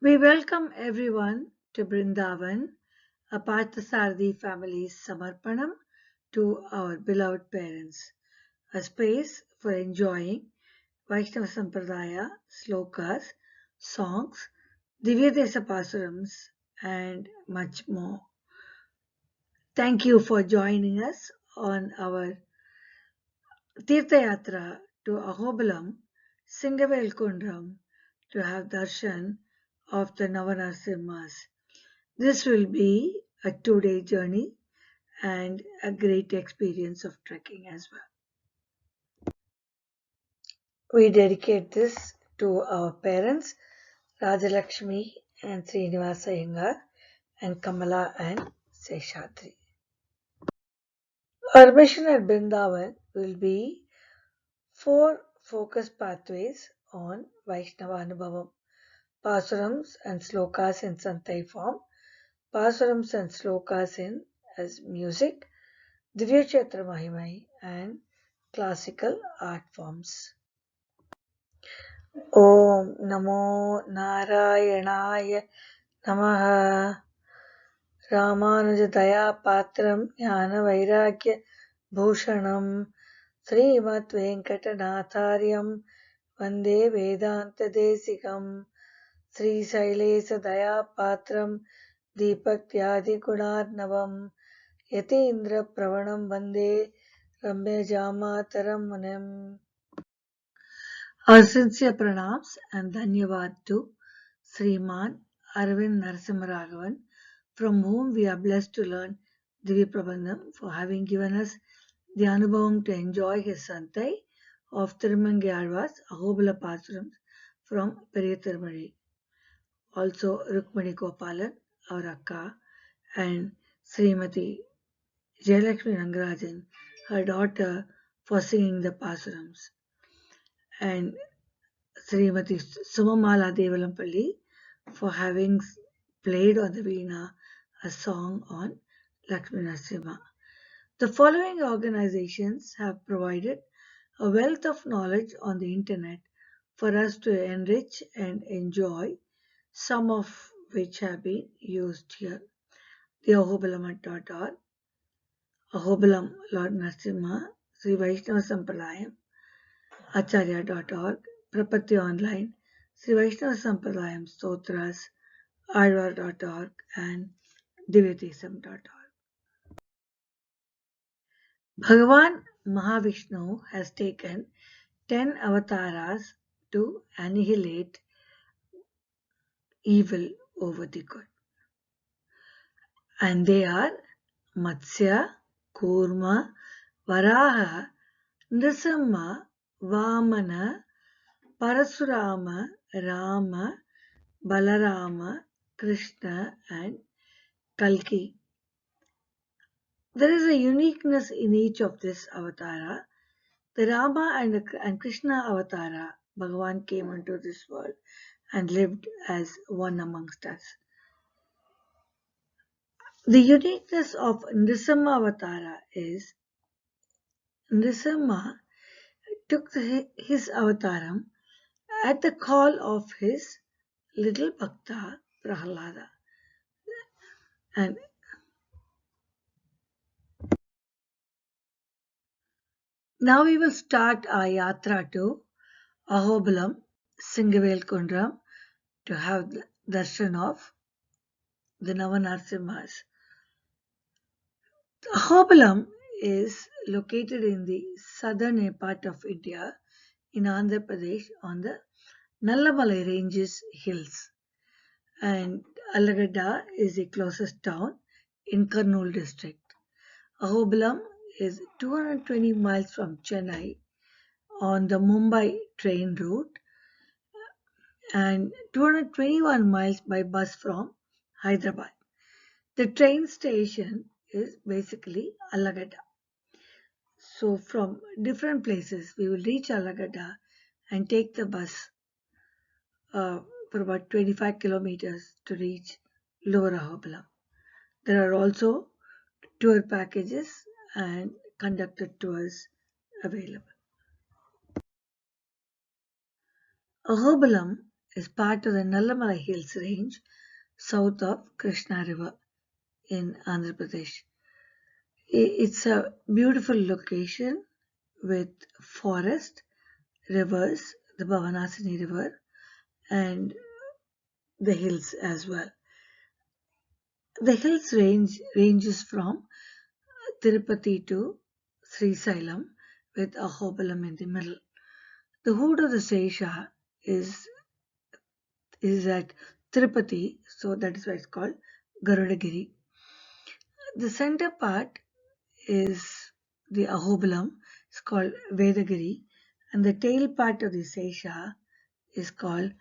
We welcome everyone to Brindavan, a Parthasarthi family's Samarpanam to our beloved parents, a space for enjoying Vaishnava Sampradaya, slokas, songs, Divyadesa Pasurams, and much more. Thank you for joining us on our Tirtha Yatra to Ahobalam, Singavelkundram, to have darshan of the Navanarsimhas. This will be a 2-day journey and a great experience of trekking as well. We dedicate this to our parents, Rajalakshmi and Srinivasa Iyengar, and Kamala and Seshadri. Our mission at Brindavan will be 4 focus pathways on Vaishnava Anubhavam, Pasurams and Slokas in Santai form, Pasurams and Slokas in as music, Divya Chatra Mahimai, and classical art forms. Om Namo Narayanaye Namaha. Ramanujadaya Patram Jnana Vairagya Bhushanam Srimad Venkatanathariam Vande Vedanta Desikam Sri Sailesa Daya Patram Deepak Tyadi Gunarnavam Yatindra Pravanam Vande Ramya Jamataram Munim. Our sincere pranams and dhanyavad to Sriman Arvind Narasimharaghavan, from whom we are blessed to learn Divya Prabandham, for having given us the Anubhavam to enjoy his Santai of Tirumangayalvar's Ahobala Pasurams from Periyathirumazhi. Also Rukmani Gopalan, our Akka, and Srimati Jayalakshmi Rangarajan, her daughter, for singing the Pasurams, and Srimati Sumamala Devalampalli for having played on the veena a song on Lakshmi Narasimha. The following organizations have provided a wealth of knowledge on the internet for us to enrich and enjoy, some of which have been used here. The Ahobalam.org, Ahobalam Lord Narasimha, Sri Vaishnava Sampradayam, Acharya.org, Prapatti Online, Sri Vaishnava Sampradayam Stotras, Alvar.org, and Divyadesam.org. Bhagavan Mahavishnu has taken 10 avatars to annihilate evil over the good. And they are Matsya, Kurma, Varaha, Nrisimha, Vamana, Parasurama, Rama, Balarama, Krishna, and Kalki. There is a uniqueness in each of this avatara. The Rama and Krishna avatara, Bhagavan came into this world and lived as one amongst us. The uniqueness of Nrisimha avatara is Nrisimha took his avataram at the call of his little bhakta Prahlada. And now we will start our yatra to Ahobalam, Singavelkundram, to have the darshan of the Navanarsimhas. Ahobalam is located in the southern part of India, in Andhra Pradesh, on the Nallamalai Ranges hills, and Allagadda is the closest town in Kurnool district. Ahobalam is 220 miles from Chennai on the Mumbai train route and 221 miles by bus from Hyderabad. The train station is basically Allagadda. So from different places we will reach Allagadda and take the bus for about 25 kilometers to reach Lower Ahobalam. There are also tour packages and conducted tours available. Ahobalam is part of the Nallamala Hills range south of Krishna River in Andhra Pradesh. It's a beautiful location with forest, rivers, the Bhavanasini River, and the hills as well. The hills ranges from Tirupati to Srisailam with Ahobilam in the middle. The hood of the Sesha is at Tirupati, so that is why it's called Garudagiri. The center part is the Ahobilam, it's called Vedagiri, and the tail part of the Sesha is called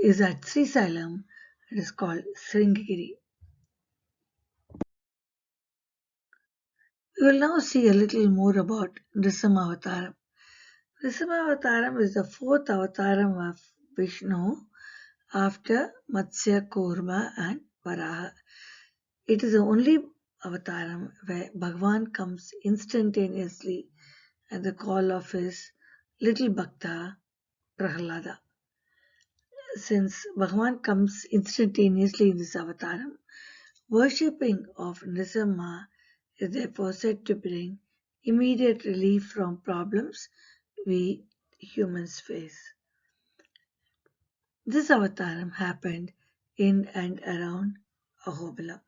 is at Srisailam, it is called Sringagiri. We will now see a little more about Nrisimhavataram. Nrisimhavataram is the fourth avataram of Vishnu after Matsya, Kurma and Varaha. It is the only avataram where Bhagavan comes instantaneously at the call of his little bhakta Prahlada. Since Bhagavan comes instantaneously in this avataram, worshipping of Nrisimha is therefore said to bring immediate relief from problems we humans face. This avataram happened in and around Ahobilam.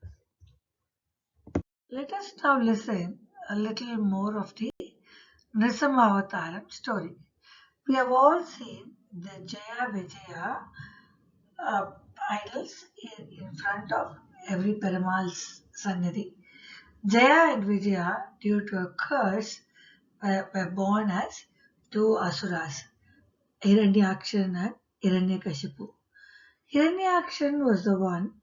Let us now listen a little more of the Nrisimhavataram story. We have all seen the Jaya Vijaya idols in front of every Perumal's Sannidhi. Jaya and Vijaya, due to a curse, were born as two asuras, Hiranyakshan and Hiranyakashipu. Hiranyakshan was the one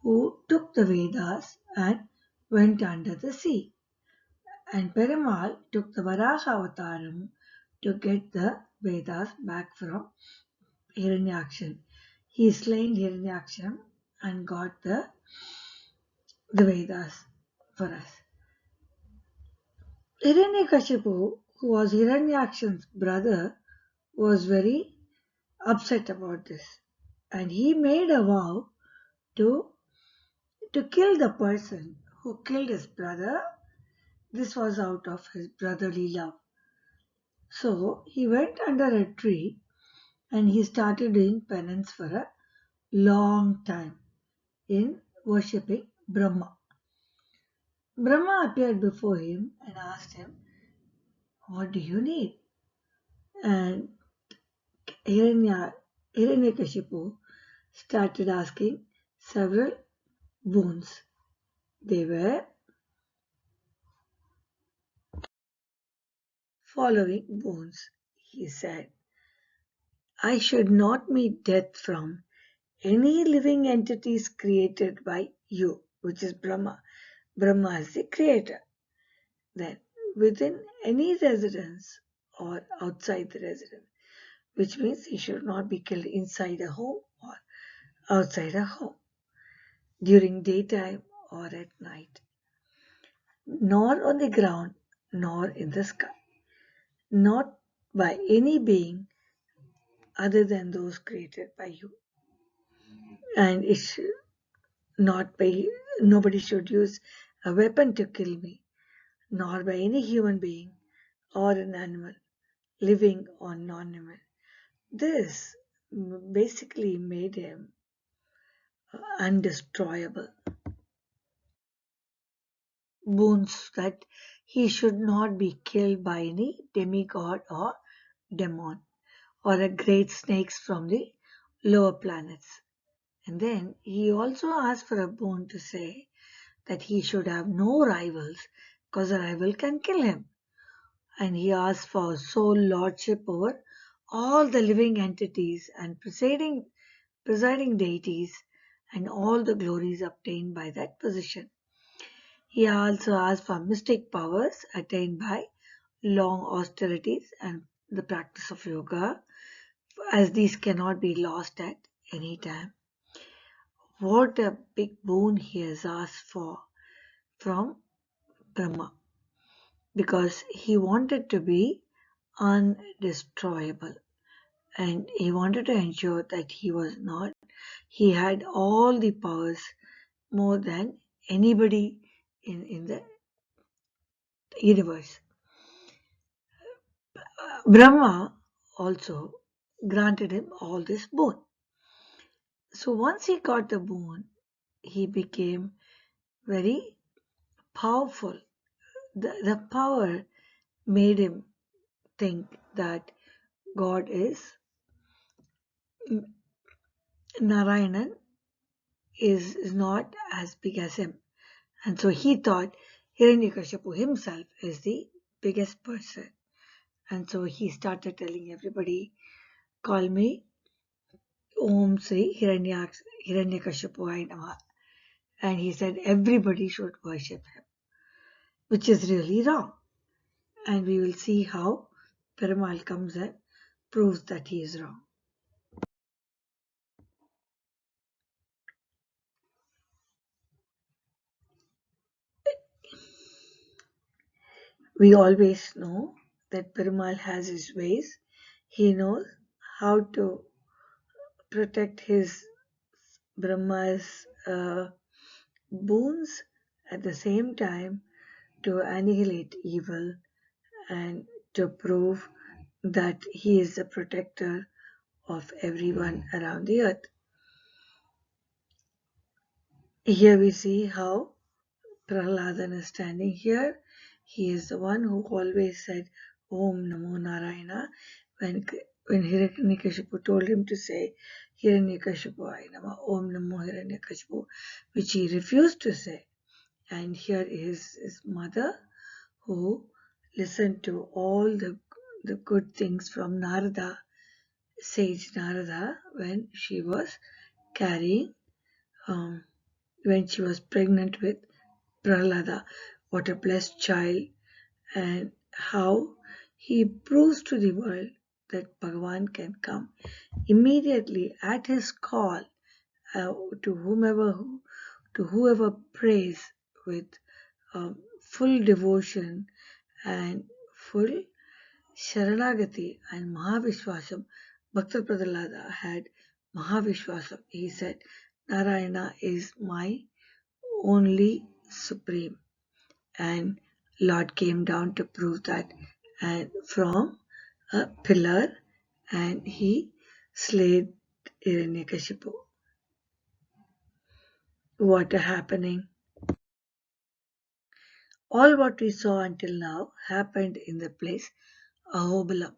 who took the Vedas and went under the sea. And Perumal took the Varaha Avataram to get the Vedas back from Hiranyakshan. He slain Hiranyakshan and got the Vedas for us. Hiranyakashipu, who was Hiranyakshan's brother, was very upset about this. And he made a vow to kill the person who killed his brother. This was out of his brotherly love. So he went under a tree and he started doing penance for a long time in worshipping Brahma. Brahma appeared before him and asked him, "What do you need?" And Hiranyakashipu started asking several boons. They were following boons. He said, "I should not meet death from any living entities created by you," which is Brahma. Brahma is the creator. Then, within any residence or outside the residence, which means he should not be killed inside a home or outside a home, during daytime or at night, nor on the ground, nor in the sky, not by any being other than those created by you. And it should not by nobody should use a weapon to kill me, nor by any human being or an animal, living or non-living. This basically made him undestroyable. Boons that he should not be killed by any demigod or demon or a great snakes from the lower planets. And then he also asked for a boon to say that he should have no rivals because a rival can kill him. And he asked for sole lordship over all the living entities and presiding deities and all the glories obtained by that position. He also asked for mystic powers attained by long austerities and the practice of yoga, as these cannot be lost at any time. What a big boon he has asked for from Brahma, because he wanted to be undestroyable. and he wanted to ensure that he had all the powers more than anybody in the universe. Brahma also granted him all this boon. So once he got the boon, he became very powerful. The power made him think that God is Narayanan is not as big as him. And so he thought Hiranyakashipu himself is the biggest person. And so he started telling everybody, call me Om Sri Hiranyakashipu Namaha. And he said everybody should worship him, which is really wrong. And we will see how Perumal comes and proves that he is wrong. We always know that Perumal has his ways. He knows how to protect his Brahma's boons, at the same time to annihilate evil and to prove that he is the protector of everyone around the earth. Here we see how Prahladan is standing here. He is the one who always said Om Namo Narayana when Hiranyakashipu told him to say Hiranyakashipu Nama Om Namo Hiranyakashipu, which he refused to say. And here is his mother who listened to all the good things from Narada, sage Narada, when she was carrying, when she was pregnant with Prahlada. What a blessed child, and how he proves to the world that Bhagavan can come immediately at his call uh, to whoever prays with full devotion and full Sharanagati and Mahavishwasam. Bhakta Prahlada had Mahavishwasam. He said, Narayana is my only supreme. And Lord came down to prove that, and from a pillar, and he slayed Hiranyakashipu. What a happening! All what we saw until now happened in the place Ahobilam.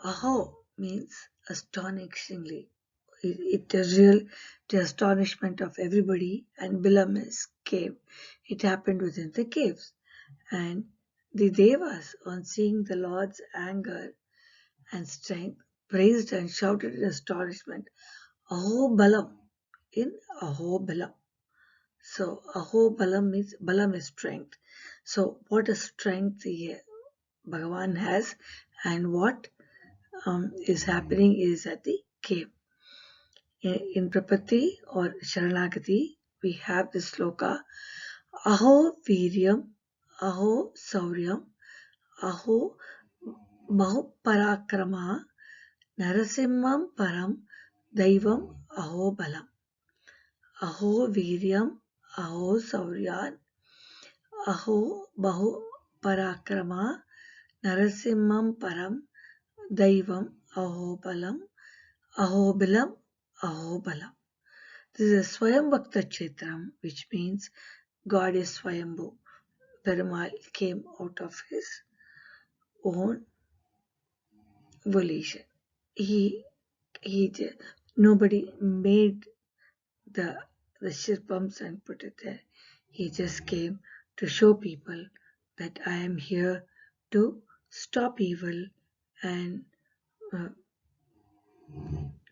Aho means astonishingly. It is real the astonishment of everybody, and Bilam is cave. It happened within the caves. And the Devas, on seeing the Lord's anger and strength, praised and shouted in astonishment, Aho Balam, in Aho Balam. So Aho Balam means Balam is strength. So what a strength Bhagavan has, and what is happening is at the cave. In Prapatti or Sharanagati, we have this sloka, Aho Viryam, Aho Sauryam, Aho Bahuparakrama, Narasimham Param, Daivam Aho Balam. Aho Viryam, Aho Sauryan, Aho Bahuparakrama, Narasimham Param, Daivam Aho Balam, Aho Bilam, Aho Balam. This is a Swayam Bhakta Kshetram, which means God is Swayambhu. Perumal came out of his own volition. He nobody made the shirpams and put it there. He just came to show people that I am here to stop evil and uh,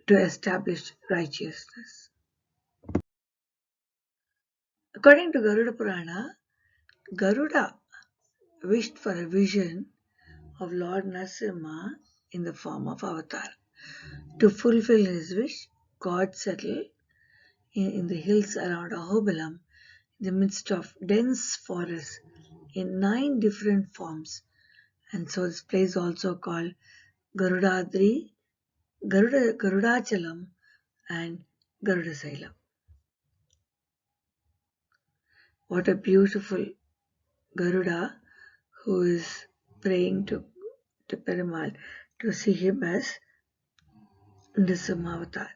to establish righteousness. According to Garuda Purana, Garuda wished for a vision of Lord Narasimha in the form of avatar. To fulfill his wish, God settled in the hills around Ahobilam, in the midst of dense forests, in 9 different forms. And so this place is also called Garudadri Garudachalam and Garudasailam. What a beautiful Garuda who is praying to Perumal to see him as Nrisimhavatar.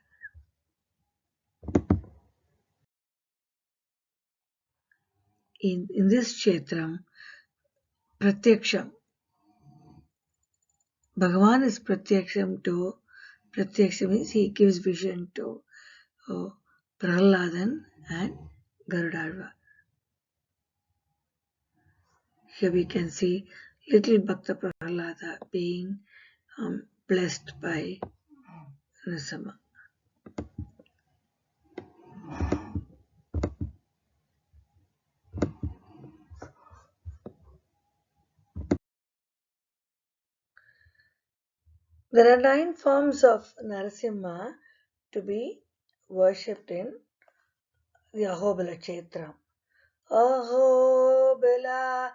In this Kshetram, Pratyaksham, Bhagavan is Pratyaksham means he gives vision to Prahladan and Garudalvar. Here we can see little Bhakta Prahlada being blessed by Nrisimha. There are 9 forms of Narasimha to be worshipped in the Ahobila Kshetram. Ahobila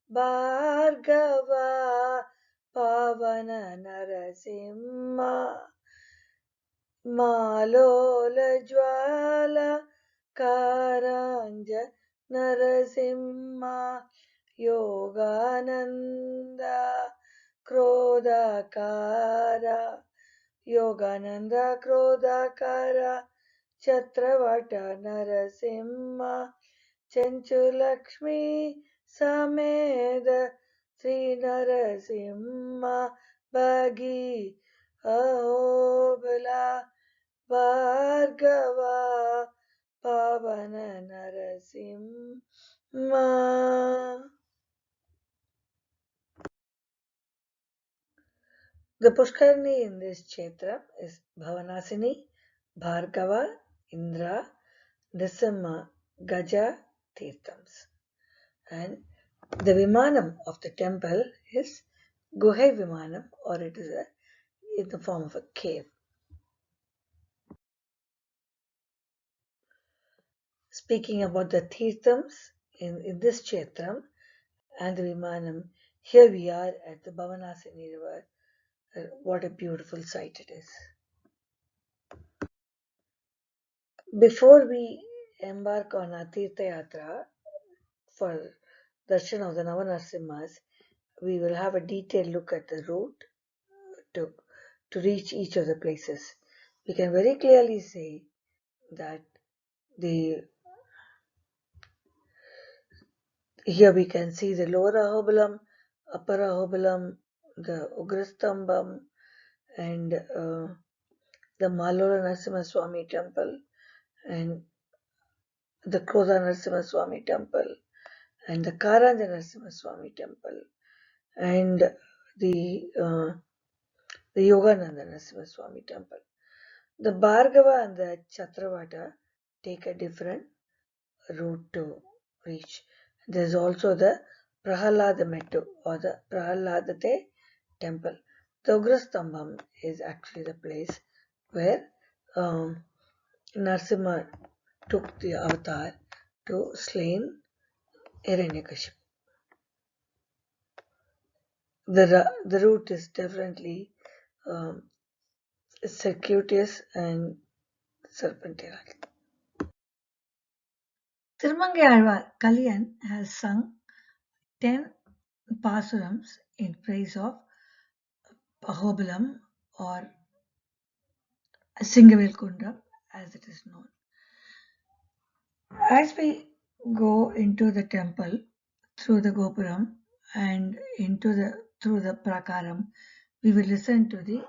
Bhargava Pavana Narasimha Malola Jwala Karanja Narasimha Yogananda Krodakara Chatravata Narasimha Chenchulakshmi Sameda Sri Narasimha Bhagi Ahobala Bhargava Pavana Narasimha. The Pushkarni in this Kshetra is Bhavanasini, Bhargava, Indra, Nrisimha, Gaja, Tirthams. And the Vimanam of the temple is Guhai Vimanam, or it is in the form of a cave. Speaking about the Tirthams in this Kshetram and the Vimanam, here we are at the Bhavanasini river. What a beautiful sight it is. Before we embark on our Tirtha Yatra for darshan of the Navanarsimhas, we will have a detailed look at the route to reach each of the places. We can very clearly say that here we can see the lower Ahobilam, upper Ahobilam, the Ugrastambam, and the Malola Narasimha Swami temple, and the Krodha Narasimha Swami temple, and the Karanja Narasimha Swami temple, and the Yogananda Narasimha Swami temple. The Bhargava and the Chatravata take a different route to reach. There is also the Prahalada Mettu or the Prahaladate temple. The Ugrastambam is actually the place where Narasimha took the avatar to slain Hiranyakashipu. The route is definitely circuitous and serpentine. Tirmangai Alvar Kalyan has sung 10 pasurams in praise of Ahobilam or Singavelkundam as it is known. As we go into the temple through the Gopuram and through the Prakaram, we will listen to the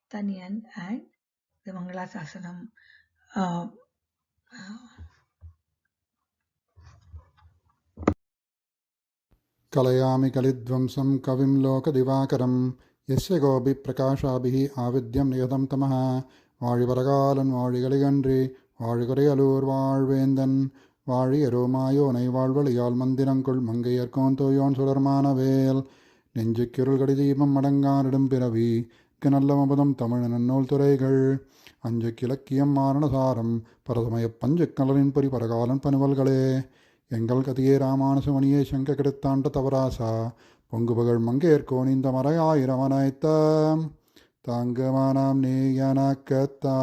Taniyan and the Mangalasasanam. कलयामि कलिध्वंसं कविं लोकदिवाकरं यस्य गोपिप्रकाशाभिः आविद्यं नियतं तमः வாழிவரகாலன் வாழிகளையன்றி வாழிகுறையலூர் வாழ்வேந்தன் வாழியரோமாயோனை வாழ்வழியால் மந்திரங்குள் மங்கையர்கோன் தோயோன் சுடர்மானவேல் நெஞ்சுக்கிருள் கடிதீபம் அடங்கானிடும் பிறவி நல்லமபதம் தமிழ் நன்னூல் துறைகள் அஞ்சு கிழக்கியம் மாரணசாரம் பரசமய பஞ்சு கலரின் பொறி பரகாலன் பனுவல்களே எங்கள் கதியே ராமானுசமணியே சங்க கெடுத்தாண்ட தவராசா பொங்குபகழ் மங்கேற்கோன் இந்த மறையாயிரமனைத்த தாங்கமானாம் நீ எனக்கத்தா.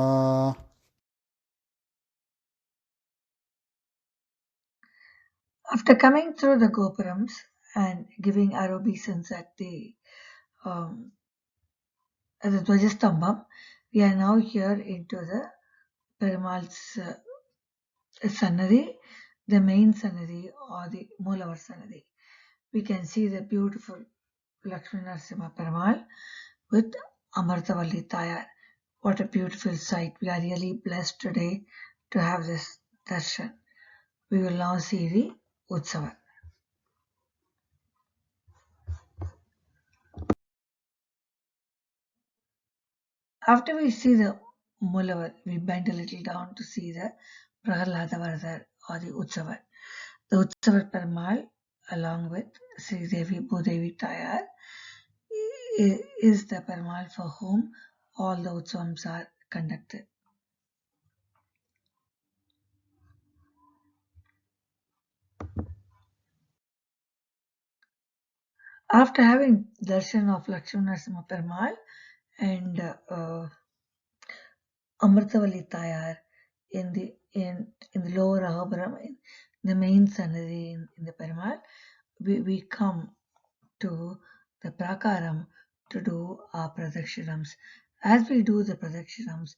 After coming through the Gopurams and giving obeisance at the Dwajastambham, we are now here into the Perumal's Sannadhi, the main Sannadhi or the Moolavar Sannadhi. We can see the beautiful Lakshmi Narasimha Perumal with Amartavalli Tayar. What a beautiful sight. We are really blessed today to have this darshan. We will now see the Utsava. After we see the Moolavar, we bend a little down to see the Prahalada Varadar or the Utsavar. The Utsavar Perumal, along with Sri Devi Bhudevi Tayar, is the Perumal for whom all the Utsavams are conducted. After having darshan of Lakshmi Narasimha Perumal and Amritavalli Tayar in the lower Ahapuram, in the main Sannadhi in the Perumal, we come to the Prakaram to do our Pradakshinams. As we do the Pradakshinams,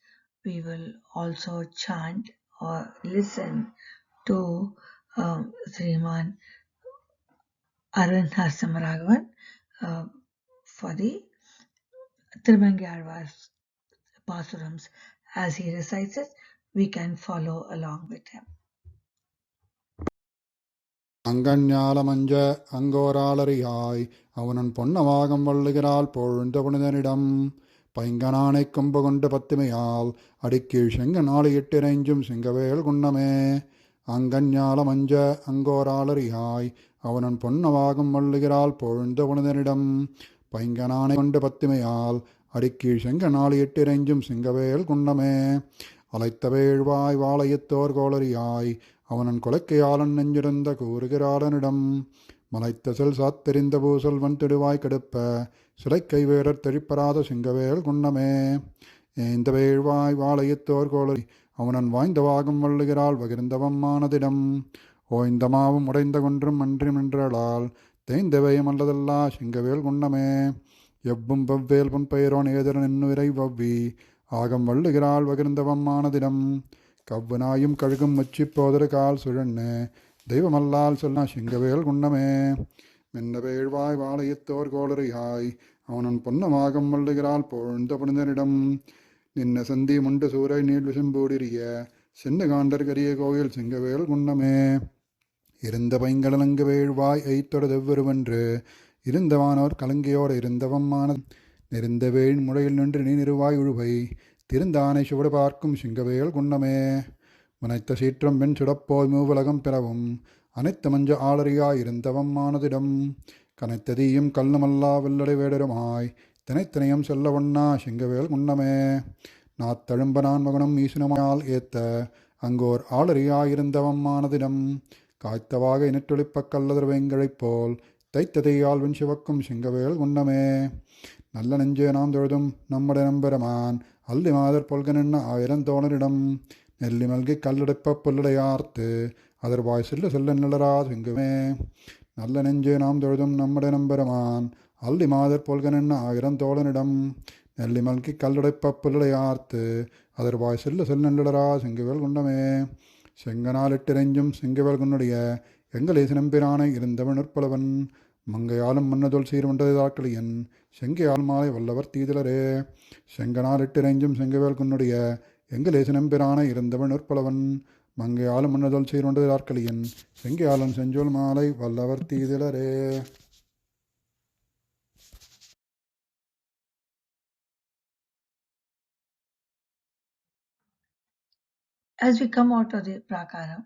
we will also chant or listen to Sriman Arvind Narasimharaghavan for the Tirumangi Pasurams. As he recites it, we can follow along with him. அங்கஞால மஞ்ச அங்கோராளறியாய் அவனன் பொன்னவாகம் வள்ளுகிறாள் பொழுந்த புனிதனிடம் பைங்கனானை கொம்பு கொண்டு பத்திமையால் அடிக்கீழ் செங்க நாளை எட்டிரைஞ்சும் சிங்கவேல் குன்னமே. அங்கஞால மஞ்ச அங்கோராளறியாய் அவனன் பொன்னவாகம் வள்ளுகிறாள் பொழுந்த புனிதனிடம் பைங்கனானை கொண்டு பத்திமையால் அடிக்கீழ் செங்க நாளை எட்டிரைஞ்சும் சிங்கவேல் குன்னமே. அலைத்த வேழ்வாய் வாளையத்தோர் கோளறியாய் அவனன் கொலைக்கையாளன் நெஞ்சிருந்த கூறுகிறாளனிடம் மலைத்த செல் சாத்தெறிந்த பூசல்வன் திடுவாய் கெடுப்ப சிலை கைவேடர் தெழிப்பராத சிங்கவேல் குன்னமே. இந்த வேழ்வாய் வாளையத்தோர் கோளறி அவனன் வாய்ந்த வாகம் வள்ளுகிறாள் பகிர்ந்தவம் மானதிடம் ஓய்ந்தமாவும் உடைந்த கொன்றும் அன்றி நின்றாளால் தேய்ந்தவையும் அல்லதல்லா சிங்கவேல் குன்னமே. எவ்வும் வெவ்வேல் புன்பெயரோன் ஏதரன் என்னுரை வவ்வி ஆகம் வள்ளுகிறாள் பகிர்ந்தவம் மானதிடம் கவ்வுனாயும் கழுகும் முச்சி போதரு கால் சுழன்னு தெய்வமல்லால் சொன்னா சிங்கவேல் குன்னமே. மென்ன வேழ்வாய் வாளையத்தோர் கோளறியாய் அவனன் பொன்னமாகம் வள்ளுகிறாள் பொழுந்த புனிதனிடம் நின்ன சந்தி முண்டு சூரை நீள் விசும்பூடிரிய சின்ன காண்டர் கரிய கோயில் சிங்கவேல் குன்னமே. இருந்த பைங்கடலங்கு வேழ்வாய் ஐத்தொடு தெவ்வொருவென்று இருந்தவானோர் கலங்கியோடு இருந்தவம்மான நெருந்த வேள் முறையில் நின்று நீ நிறுவாய் உழுவை திருந்தானை சுவடு பார்க்கும் சிங்கவேல் குன்னமே. முனைத்த சீற்றம் வெண் சுடப்போய் மூவுலகம் பிறவும் அனைத்து மஞ்ச ஆளறியாய் இருந்தவம் மானதிடம் கனைத்த தீயும் கல்லுமல்லா வெள்ளடை வேடருமாய் தினைத்தினையும் செல்ல ஒண்ணா சிங்கவேல் குன்னமே. நாத்தழும்ப நான் மகனும் ஈசுனமால் ஏத்த அங்கோர் ஆளறியாயிருந்தவம் மானதிடம் காய்த்தவாக இனற்றொழிப்பக் கல்லதர் வேங்கழைப் போல் தைத்த தீயால் வெண் சிவக்கும் சிங்கவேல் குன்னமே. நல்ல நெஞ்சே நாம் தொழுதும் நம்முடைய நம்பெருமான் அல்லி மாதர் பொல்கனென்ன ஆயிரம் தோழரிடம் நெல்லி மல்கி கல்லடைப்ப புல்லடையார்த்து அதர்வாய் செல்ல செல்ல நிலரா சிங்கமே. நல்ல நெஞ்சே நாம் தொழுதும் நம்முடைய நம்பெருமான் அல்லி மாதர் பொல்கனென்ன ஆயிரம் தோழனிடம் நெல்லி மல்கி கல்லடைப்ப புல்லடையார்த்து அதர்வாய் செல்ல செல்ல நிலரா சிங்கவேல் குன்னமே. செங்கனால் இட்டிரைஞ்சும் சிங்கவேல் குன்னுடைய எங்கள் ஈசனம்பிரானை இருந்தவன் நற்பலவன் மங்கையாலும் மன்னதொல் சீர்மண்டதாக்களியன் செங்கையால் மாலை வல்லவர் தீதிலரே. செங்கனால் இட்டிரைஞ்சும் செங்கவேல் குன்னுடைய எங்கள் ஈசனம்பிரானை இருந்தவன் நற்பலவன் மங்கையாலும் மன்னதொல் சீர்மண்டதாக்களியன் செங்கையாளன் செஞ்சொல் மாலை வல்லவர் தீதிலரே. As we come out of the Prakaram,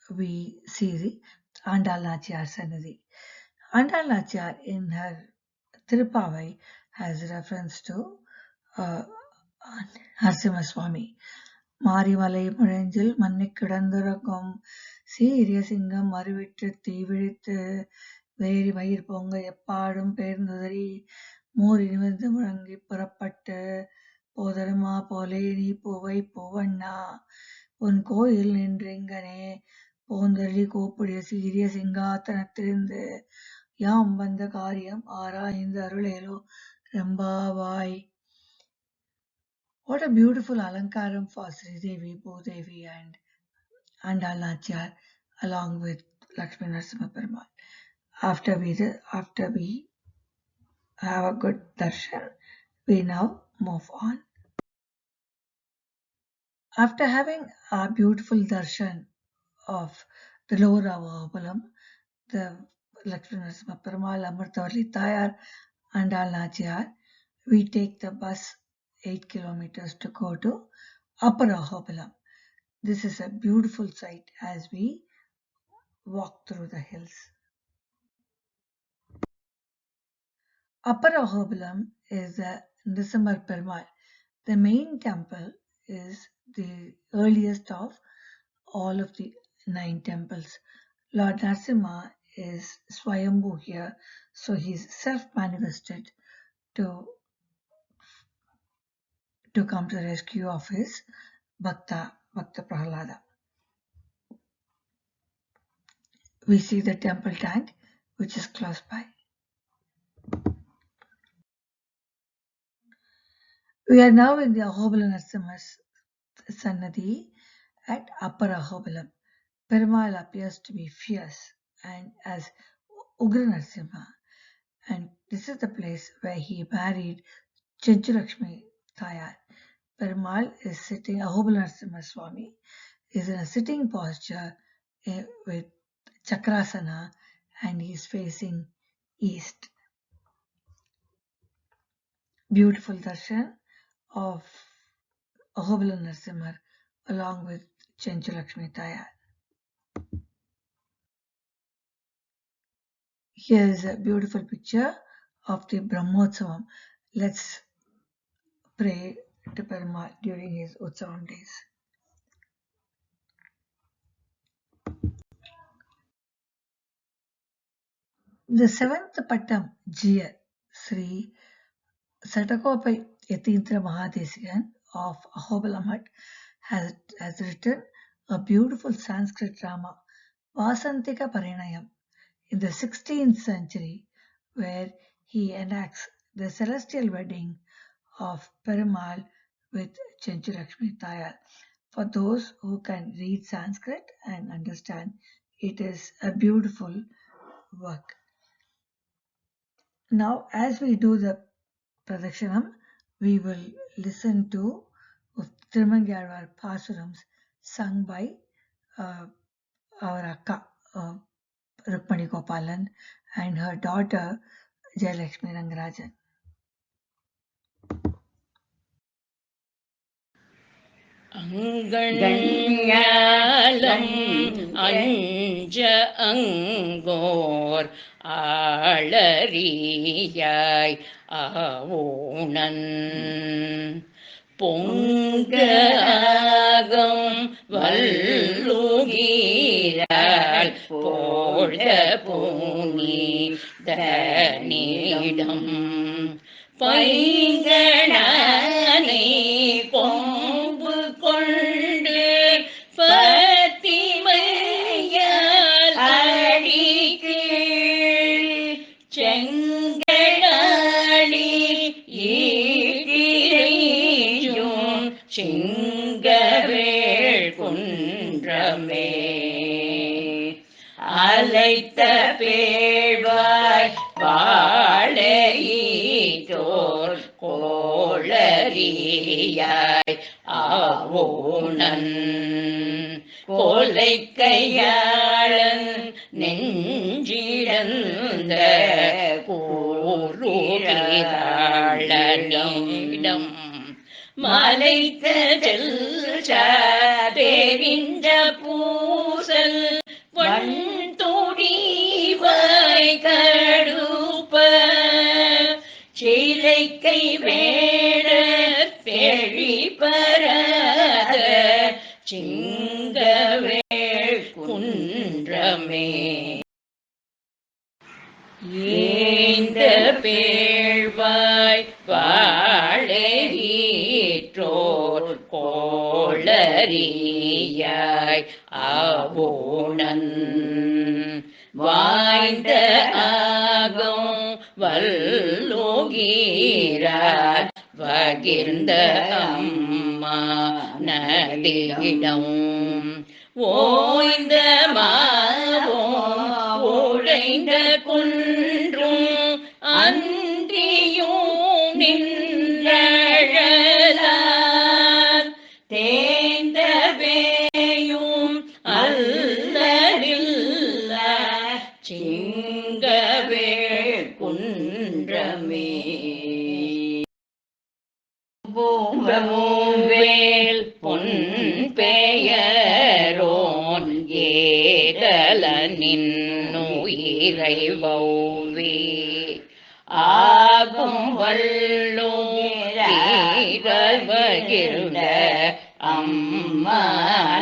we see the Andal Nachiyar Sannadhi. Andal Nachiyar in her Tirupavai has reference to Narasimha Swami. மாரிமலை முழஞ்சில் மன்னிக் கிடந்துறக்கும் சீரிய சிங்கம் மறுவிட்டு தீவிழித்து வேரி மயிர் பொங்க எப்பாடும் பேர்ந்துதறி மோர் இனிந்து முழங்கி புறப்பட்டு போதருமா போலே நீ பூவை பூவண்ணா உன் கோயில் நின்றெங்கனே போந்தருளி கூப்பிடிய சீரிய சிங்காதனத்திலிருந்து யாம் வந்த காரியம் ஆராய்ந்து அருளேலோ ரெம்பாவாய். What a beautiful alankaram for Sridevi, Bhudevi and Andal Nachiyar along with Lakshmi Narasimha Perumal. After we have a good darshan, we now move on. After having a beautiful darshan of the lower Avahabalam, the Lakshmi Narasimha Perumal, Amritavalli Tayar, Andal Nachiyar, we take the bus 8 kilometers to go to Upper Ahobalam. This is a beautiful sight as we walk through the hills. Upper Ahobalam is the Narasimha Perumal. The main temple is the earliest of all of the 9 temples. Lord Narasimha is Swayambhu here, so he is self-manifested to come to the rescue of his Bhakta Prahalada. We see the temple tank which is close by. We are now in the Ahobalam Narasimha's Sannadhi at Upper Ahobalam. Perumal appears to be fierce and as Ugra Narasimha, and this is the place where he married Chenchulakshmi Thayar. Perumal is sitting, Ahobalam Narasimha Swami is in a sitting posture with Chakrasana and he is facing east. Beautiful darshan of Ahobalam Narasimha along with Chenchulakshmi Thayar. Here is a beautiful picture of the Brahmotsavam. Let's pray to Perumal during his Utsavam days. The 7th Pattam Jiyar, Sri Satakopai Yatindra Mahadesikan of Ahobalam has written a beautiful Sanskrit drama, Vasantika Parinayam, in the 16th century, where he enacts the celestial wedding of Perumal with Chenchulakshmi Thayar. For those who can read Sanskrit and understand, it is a beautiful work. Now, as we do the Pradakshanam, we will listen to Tirumangalvar Pasurams sung by our Akka, Rukmani Gopalan, and her daughter Jayalakshmi Rangarajan. அங்கண்ஞாலம் அஞ்ச Angkor ஆளறியாய் ஆவோணன் பொங்காகம் வல்லுகிறாள் போழ்த பூனி தனிடம் பைங்கணனை கொம்பு கொண்டு பத்திமையால் அடிக்கு செங்கடாளி ஈட்டிரையும் சிங்கவேள் குன்றமே அலைத்த பேழ்வாய் வாழையீட்டோர் கோளறியாய் ஆவோணன் கோலை கையாளன் நெஞ்சிழந்த கூறுகிறாளனிடம் மலைத்த செல்கின்ற பூசல் வண்தொடிவாய் கடுப்ப சிலைக்கை வேட பெழிப்பராத சிங்கவேள் குன்றமே ஏந்த பேழ்வாய் கொள்ளறியாய் ஆவோணன் வாய்ந்த ஆகம் வல்லோகீரார் பகிர்ந்த அம்மா நதியிடம் ஓய்ந்த மாவோம் உழைந்த குன்றும் அன்றியும் நின்றழலார் தேய்ந்த வேயும் அல்லதில்ல சிங்கவேள் குன்றமே பூம்பவேல் பொன் பெயரோன் ஏகலனின் உயிரை வௌவே ஆகும் வல்லோகிருந்த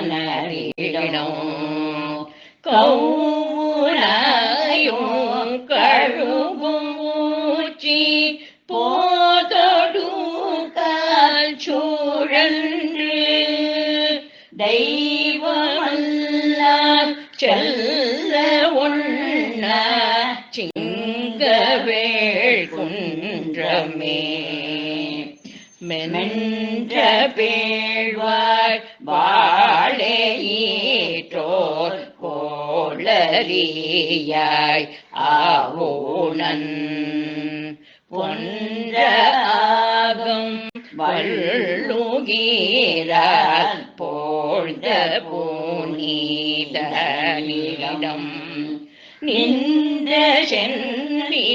அம்மானரிடம் கௌனாயும் கழுவும் ஊச்சி போதொடு கால் சூழன்று தெய்வமல்லால் செல்ல ஒண்ண சிங்கவேள் குன்றமே மென்ற பேழ்வாய் வாழே ஈற்றோர் கோளறியாய் ஆவோணன் பொன்ற ஆகம் வல்லுகீரார் போழ்ந்த பூநீதனிடம் நின்ற சென்னி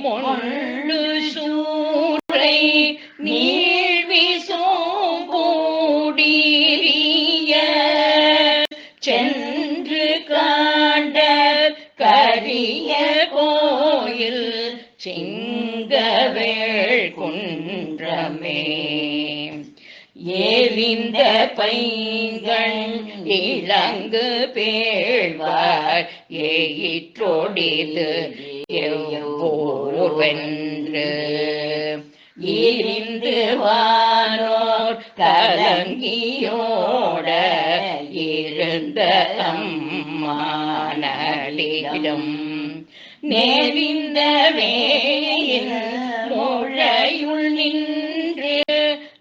மொள்ளு சூரை நீழ்விசோம் கூடிரிய சென்று காண்ட கரிய கோயில் சிங்கவேள் குன்றமே ஏவிந்த பைங்கண் இளங்கு பேழ்வார் ஏயிற்றொடிது எவ்வோர்வென்று ஈரிந்து வானோர் கலங்கியோட இருந்த அம்மானலிடம் நேரிந்த வேயில் மொழையுள் நின்று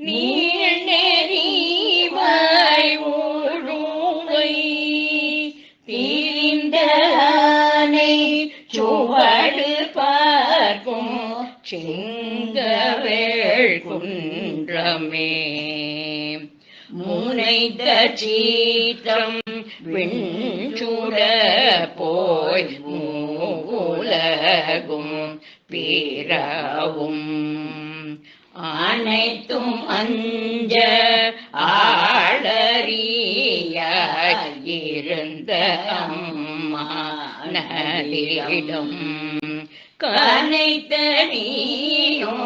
நீள் நெறிவாய் ஊழுவை தீரிந்த ஆனை சுவடு பார்க்கும் சிங்கவேள் குன்றமே முனைத்த சீற்றம் விண்சுட போய் மூலகும் பிறவும் அனைத்தும் அஞ்ச ஆளறியாய் இருந்த அம்மா நலிடம் கனைத்த நீயும்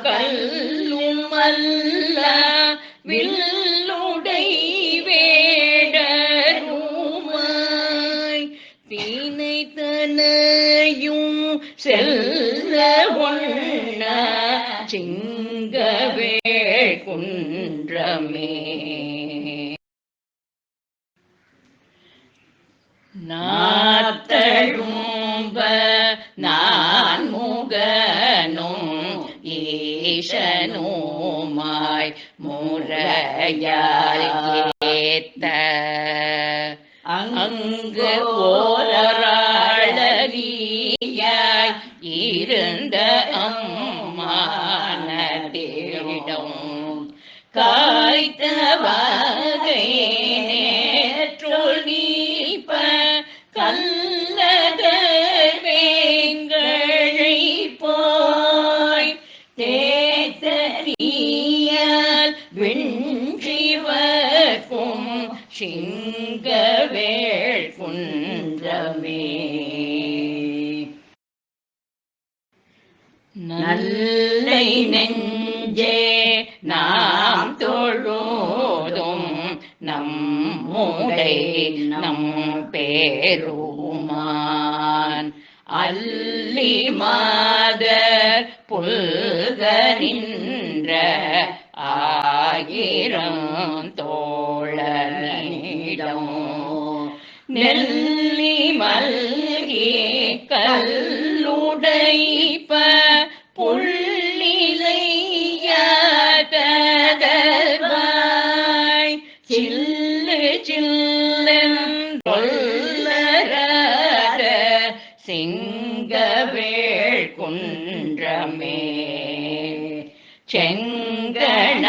கல்லும் அல்ல வில்லுடை வேடருமாய் தீனைத்தனையும் செல்ல ஒண்ண சிங்கவேள் குன்றமே நாத்தழும்ப நான் முகனும் ஈசனுமாய் முறையால் ஏத்த அங்கு ஓராளறியாய் இருந்த அம்மானதிடம் காய்த்த வகை நேற்றுள் நீப்ப கல்லகர் வேங்கழை போய் தேத்தறியால் விஞ்சிவர்க்கும் சிங்கவேள் குன்றமே நல்லை நெஞ்சே நாம் தொழுதும் நம்முடை நம் பேருமான் அல்லி மாதர் புல்க நின்ற ஆயிரம் தோழனிடம் நெல்லி மல்கி கல்லுடைப்ப புள்ளிலையாய் சில்லு சில்லென்றொல்லராத சிங்கவேள் குன்றமே செங்கணாளி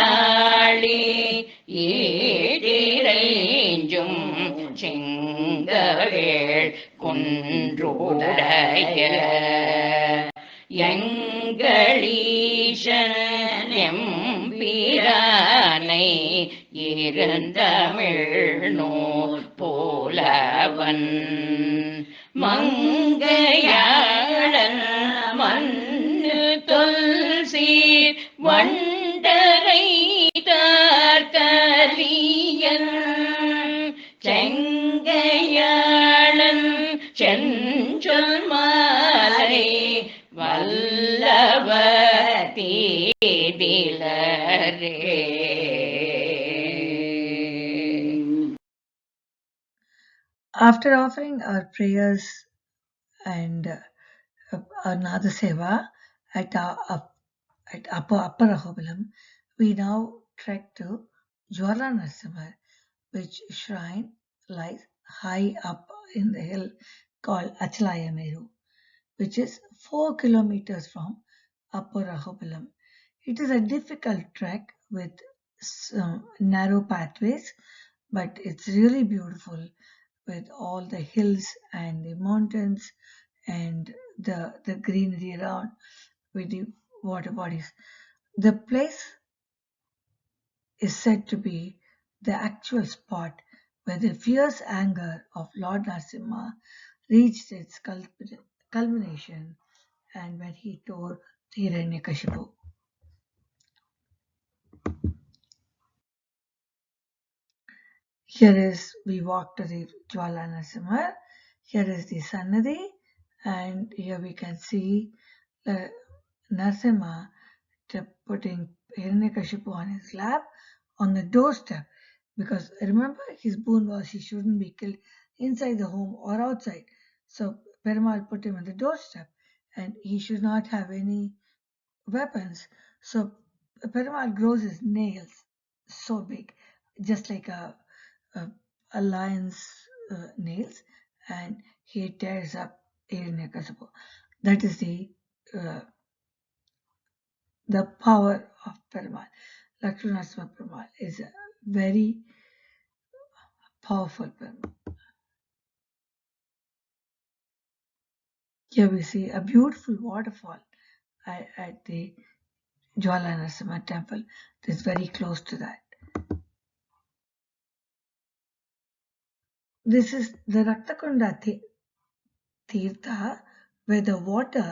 ஈடிரைஞ்சும் செங்கவேள் குன்றுடைய எங்களீசன் எம்பிரானை இருந்தமிழ் நூல் போலவன் மங்கையாளன் மண்ணு தொல்சீர் வண்டரை தார்கலியன் செங்கையாளன் செஞ்சொல் மாலை வல்லவ தீதிலரே. After offering our prayers and our Nadaseva at Upper Ahobilam, we now trek to Jwala Narasimha, which shrine lies high up in the hill called Achalaya Meru, which is 4 kilometers from Upper Ahobilam. It is a difficult trek with some narrow pathways, but it's really beautiful with all the hills and the mountains and the greenery around with the water bodies. The place is said to be the actual spot where the fierce anger of Lord Narasimha reached its culmination and when he tore Hiranyakashipu. Here is, we walk to the Jwala Narasimha. Here is the Sannadhi, and here we can see Narasimha putting Hiranyakashipu on his lap on the doorstep, because remember his boon was he shouldn't be killed inside the home or outside. So Perumal put him on the doorstep and he should not have any weapons. So Perumal grows his nails so big, just like a lion's nails, and he tears up Hiranyakashipu. That is the power of Perumal. Lakshmi Narasimha Perumal is a very powerful Perumal. Here we see a beautiful waterfall at the Jwala Narasimha temple. It is very close to that. This is the Raktakunda Tirtha, where the water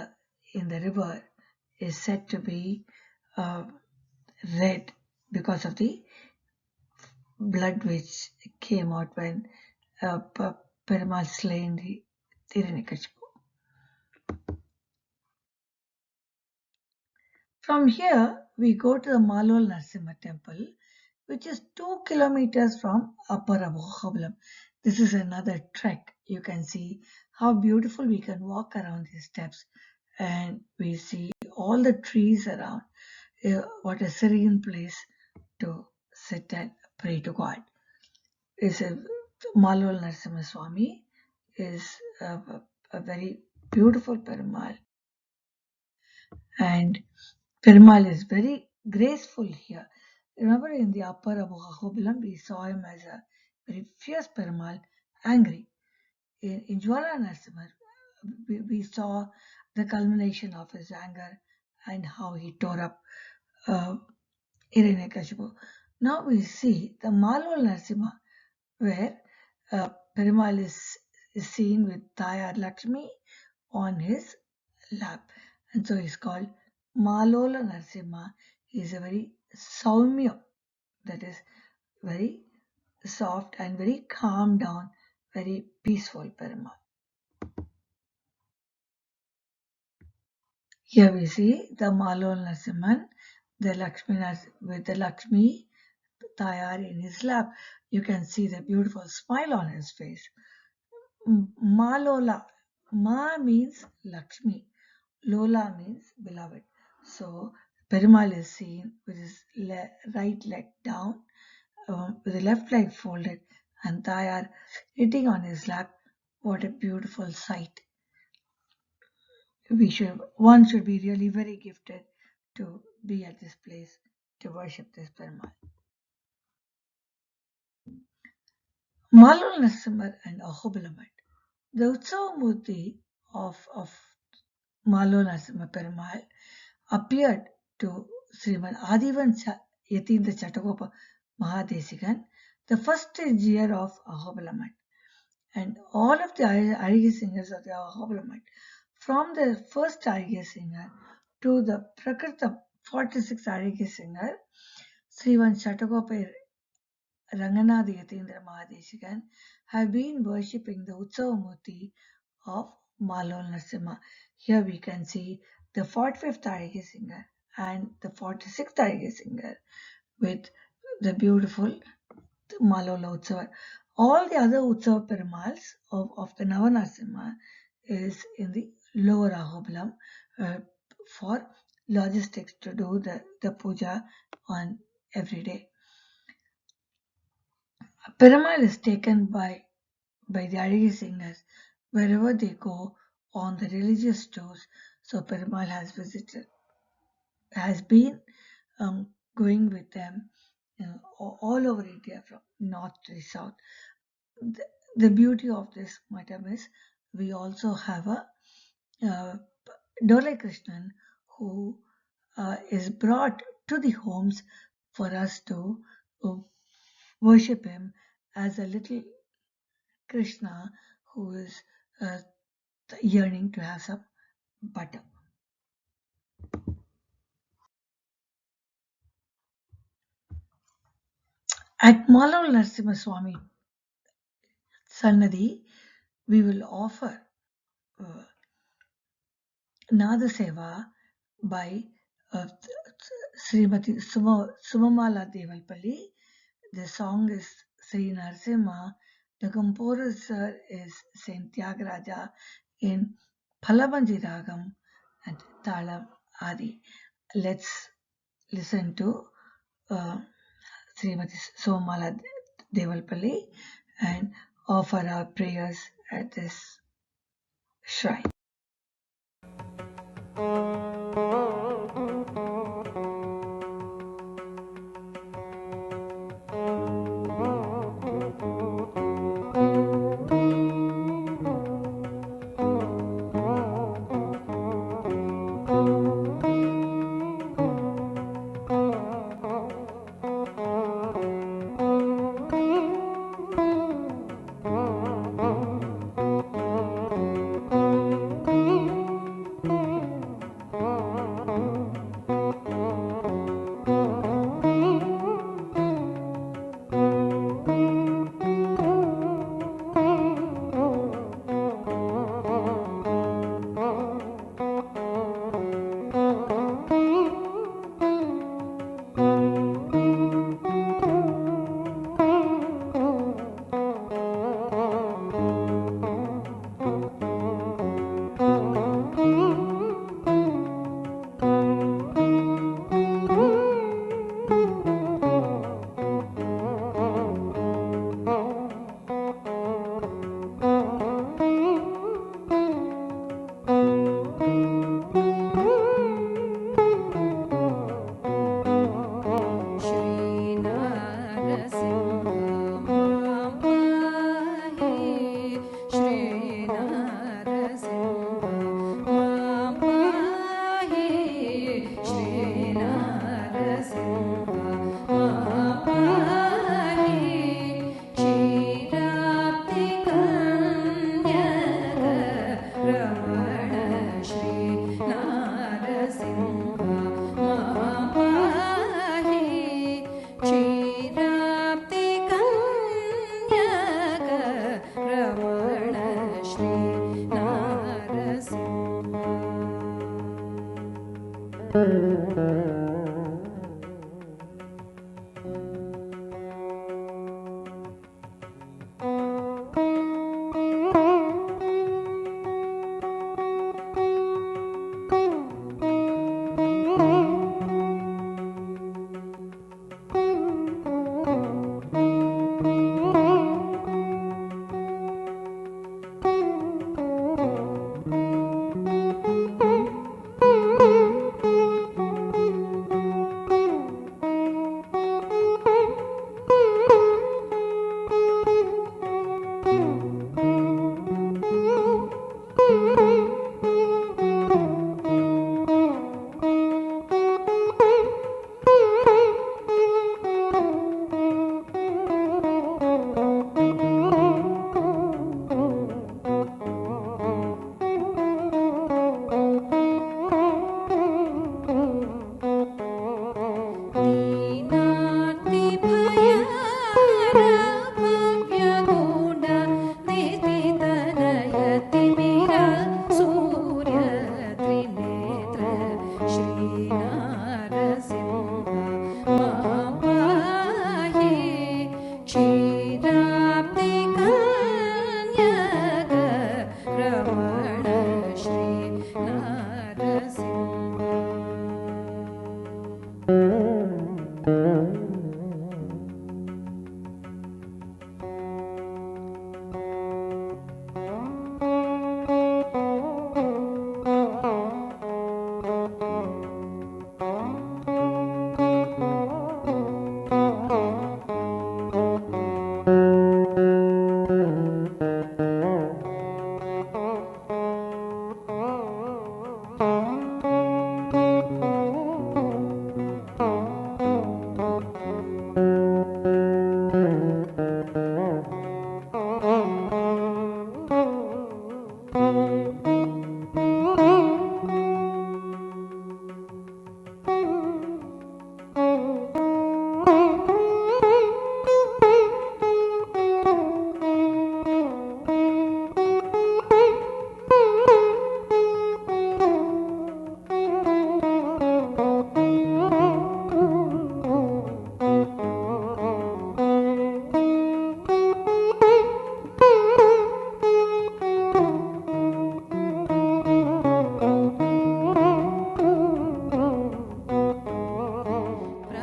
in the river is said to be red because of the blood which came out when Perumal slain the Hiranyakashipu. From here, we go to the Malol Narasimha temple, which is 2 kilometers from Upper Ahobilam. This is another trek. You can see how beautiful we can walk around these steps, and we see all the trees around. What a serene place to sit and pray to God. Malol Narasimha Swami is a very beautiful Perumal, and Perumal is very graceful here. Remember in the Upper Ahobilam, we saw him as a very fierce Perumal, angry. In Jwala Narasimha, we saw the culmination of his anger and how he tore up Hiranyakashipu. Now we see the Malol Narasimha, where Perumal is seen with Tayar Lakshmi on his lap. And so he's called Malola Narasimha. He is a very saumya, that is very soft and very calm down, very peaceful Perumal. Here we see the Malol Narasimhan the with the Lakshmi Tayar in his lap. You can see the beautiful smile on his face. Ma Lola. Ma means Lakshmi. Lola means beloved. So Perumal is seen with his right leg down, with the left leg folded, and Tayar sitting on his lap. What a beautiful sight! One should be really very gifted to be at this place to worship this Perumal. Malul Narasimhar and Ahobilamat. The Utsavamurti of Malul Narasimha Perumal appeared to Sriman Adivan Yatindra Chatagopa Mahadesikan the first year of Ahobilamat. And all of the Arige singers of the Ahobilamat, from the first Arige singer to the Prakrita 46th Arige singer, Srivan Chatagopa Ranganath Yatindra Mahadesikan, have been worshipping the Utsavamurti of Malol Narasimha. Here we can see the 45th Arige singer and the 46th Arige singer with the beautiful Malola Utsava. All the other Utsava Perumals of the Navanarasimha is in the lower Ahobilam for logistics to do the puja on every day. Perumal is taken by the Arige singers wherever they go on the religious tours. So Perumal has been going with them all over India from north to south. The beauty of this matam is we also have a Dolai Krishnan who is brought to the homes for us to worship him as a little Krishna who is yearning to have some butter. At Malal Narasimha Swami Sannadhi, we will offer Nada Seva by Srimati Sumamala Devalpalli. The song is Sri Narasimha. The composer is Saint Tyagaraja in Palabanji Ragam and Talam Adi. Let's listen to Srimati Sumamala Devalpalli and offer our prayers at this shrine.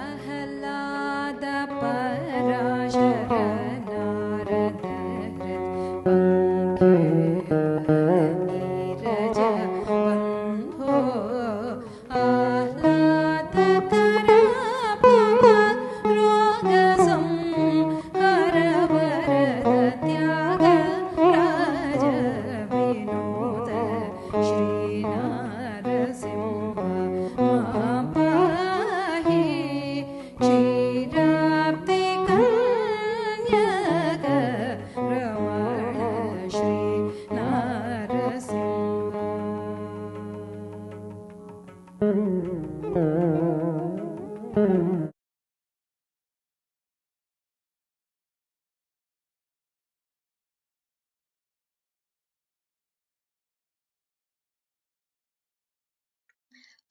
Prahlad Parashar Narad हृत् Neeraj बन्धो आह्लादकर रोग संहर वरद त्याग राज विनोद श्री नारसिंह मा पाहि क्षीराब्धि कन्यक रमण श्री नारसिंह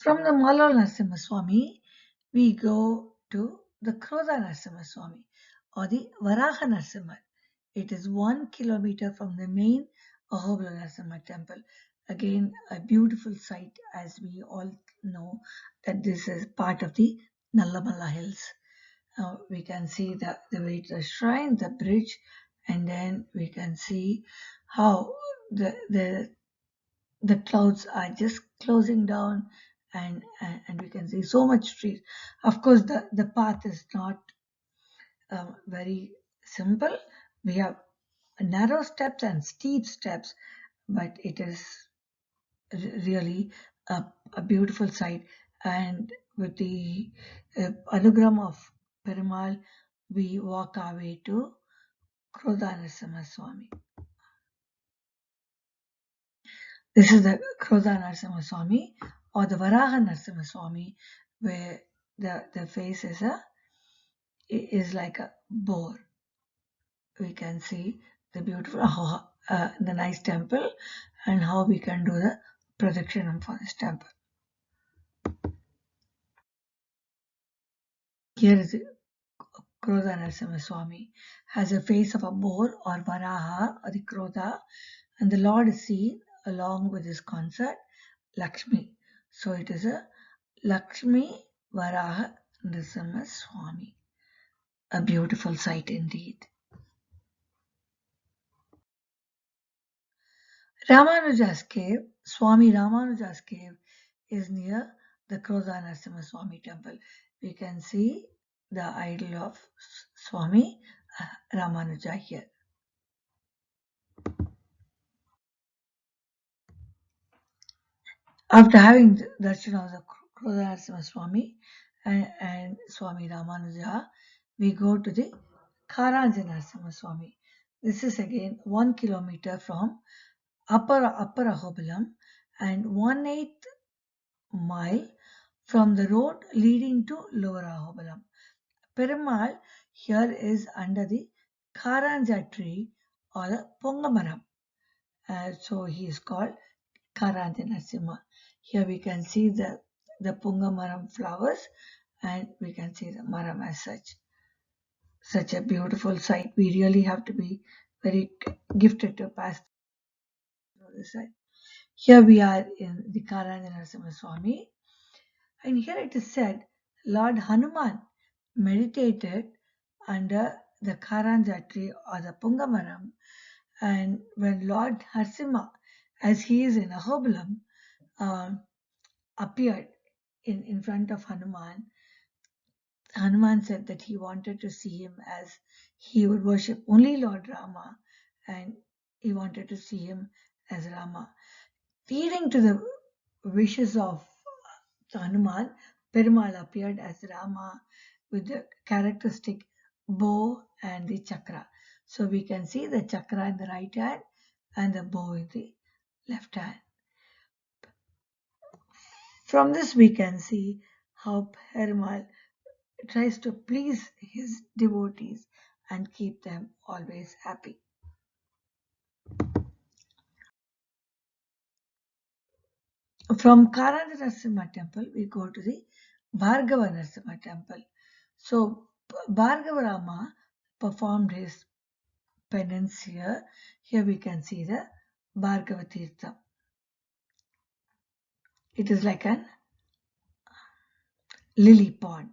From the Malal Narasimha Swami, we go to the Krodha Narasimha Swami or the Varaha Narasimha. It is 1 kilometer from the main Ahobala Narasimha temple. Again, a beautiful sight, as we all know that this is part of the Nallamala Hills. We can see the shrine, the bridge, and then we can see how the clouds are just closing down, and we can see so much trees. Of course, the path is not very simple. We have narrow steps and steep steps, but it is really a beautiful sight. And with the anugram of Perumal, we walk our way to Krodha Narasimha Swami. This is the Krodha Narasimha Swami or the Varaha Narasimha Swami, where the face is like a boar. We can see the beautiful, the nice temple, and how we can do the protection for this temple. Here is the Krodha Narasimha Swami, has a face of a boar or Varaha or the Krodha, and the Lord is seen along with his consort Lakshmi. So it is a Lakshmi Varaha Narasimha Swami. A beautiful sight indeed. Ramanuja's cave, Swami Ramanuja's cave, is near the Krodha Narasimha Swami temple. We can see the idol of Swami Ramanuja here. After having darshan of the Krodha Narasimha Swami and Swami Ramanuja, we go to the Karanja Narasimha Swami. This is again 1 kilometer from Upper Ahobalam and 1/8 mile from the road leading to Lower Ahobalam. Perumal here is under the Karanja tree or the Pongamaram. So he is called Karanja Narasimha. Here we can see the Pongamaram flowers, and we can see the Maram as such. Such a beautiful sight. We really have to be very gifted to pass through this side. Here we are in the Karanja Narasimha Swami, and here it is said Lord Hanuman meditated under the Karanja tree or the Pungamaram, and when Lord Narasimha, as he is in Ahobalam, appeared in front of Hanuman, Hanuman said that he wanted to see him as he would worship only Lord Rama, and he wanted to see him as Rama. Feeding to the wishes of Hanuman, Perumal appeared as Rama with the characteristic bow and the chakra. So we can see the chakra in the right hand and the bow in the left hand. From this we can see how Perumal tries to please his devotees and keep them always happy. From Karana Narasimha temple, we go to the Bhargava Narasimha temple. So Bhargava Rama performed his penance here. Here we can see the Bhargava Tirtha. It is like an lily pond.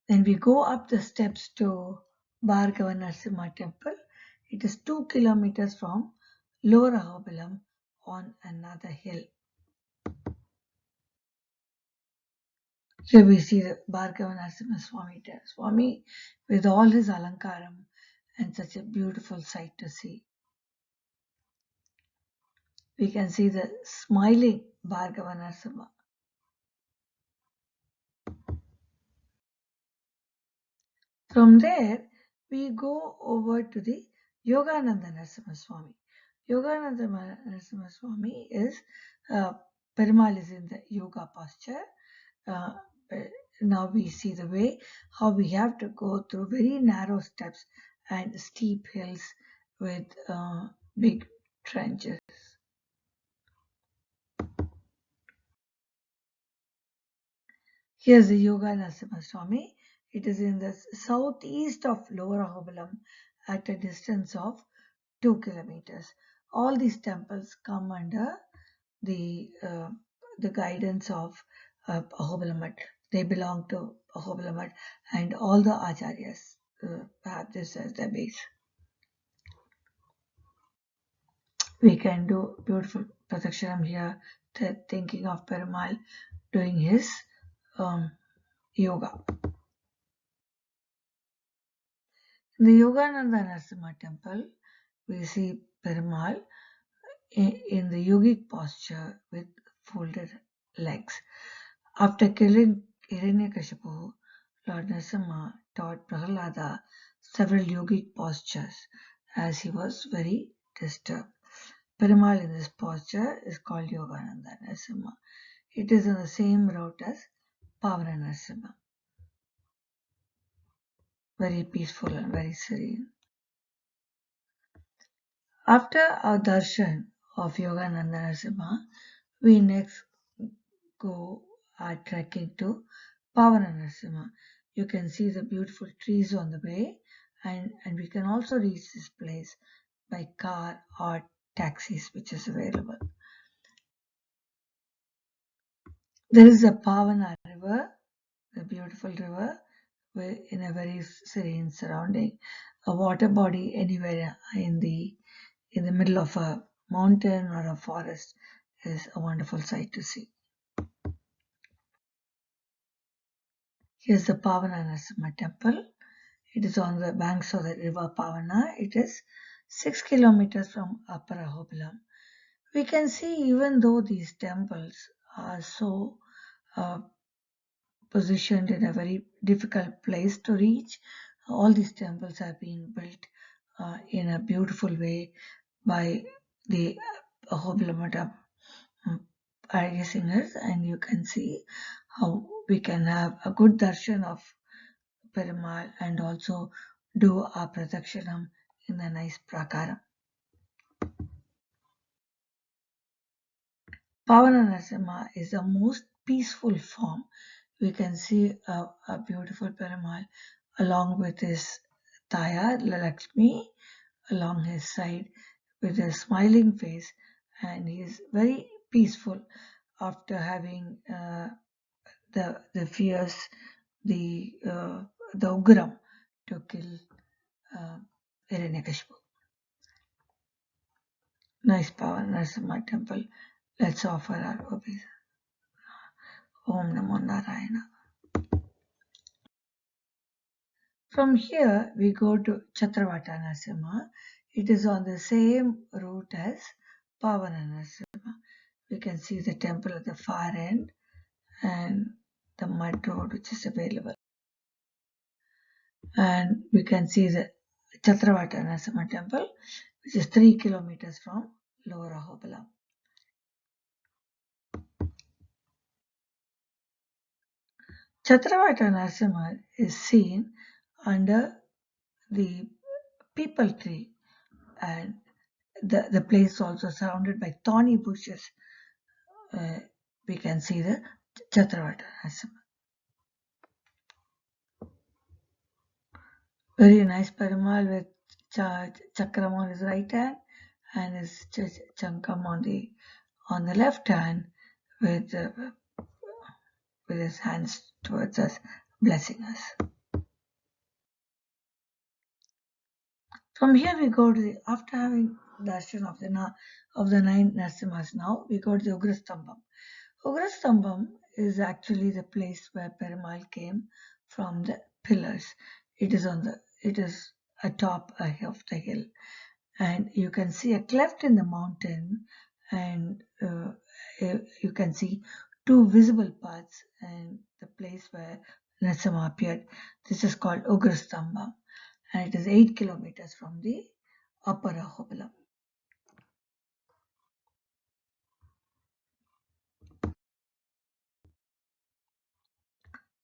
Then we go up the steps to Bhargava Narasimha temple. It is 2 kilometers from Lower Ahobilam on another hill. Here we see the Bhargava Narasimha Swami with all his alankaram and such a beautiful sight to see. We can see the smiling Bhargava Narasimha. From there, we go over to the Yogananda Narasimha Swami. Yogananda Narasimha Swami is Perumal is in the yoga posture. Now we see the way how we have to go through very narrow steps and steep hills with big trenches. Here's the Yoga Narasimha Swami. It is in the southeast of Lower Ahobilam at a distance of 2 kilometers. All these temples come under the guidance of Ahobilam. They belong to Ahobilam, and all the acharyas have this as their base. We can do beautiful Pradakshinam here, thinking of Perumal doing his yoga. In the Yogananda Narasimha temple, we see Perumal in the yogic posture with folded legs. After killing Hiranyakashipu, Lord Narasimha taught Prahalada several yogic postures as he was very disturbed. Perumal in this posture is called Yogananda Narasimha. It is on the same route as Pavana Narasimha. Very peaceful and very serene. After our darshan of Yogananda Narasimha, we next go trekking to Pavana Narasimha. You can see the beautiful trees on the way, and we can also reach this place by car or taxis, which is available. There is a Pavana river, a beautiful river in a very serene surrounding. A water body anywhere in the middle of a mountain or a forest is a wonderful sight to see. Here's the Pavana Narasimha temple. It is on the banks of the river Pavana. It is 6 kilometers from Upper Ahobilam. We can see even though these temples are so positioned in a very difficult place to reach, all these temples have been built in a beautiful way by the Ahobilam Arya singers, and you can see how we can have a good darshan of Perumal and also do our Pradakshinam in a nice prakaram. Pavana Narasimha is the most peaceful form. We can see a beautiful Perumal along with his Taya Lakshmi along his side with a smiling face, and he is very peaceful after having the fears, the Ugram to kill Hiranyakashipu. Nice Pavana Narasimha temple. Let's offer our Om Namo Narayana. From here, we go to Chatravata Narasimha. It is on the same route as Pavana Narasimha. We can see the temple at the far end and the mud road which is available. And we can see the Chatravata Narasimha temple, which is 3 kilometers from Lower Ahobilam. Chatravata Narasimha is seen under the peepal tree, and the place also surrounded by thorny bushes. We can see the Chatravata Narasimha. Very nice Perumal with Chakram on his right hand and his Chankam on the left hand with his hands towards us, blessing us. From here we go to after having darshan of the 9 Narasimhas now, we go to the Ugrastambam. Ugrastambam is actually the place where Perumal came from the pillars. It is atop of the hill, and you can see a cleft in the mountain, and you can see 2 visible paths and the place where Narasimha appeared. This is called Ugrastambam, and it is 8 kilometers from the Upper Ahobilam.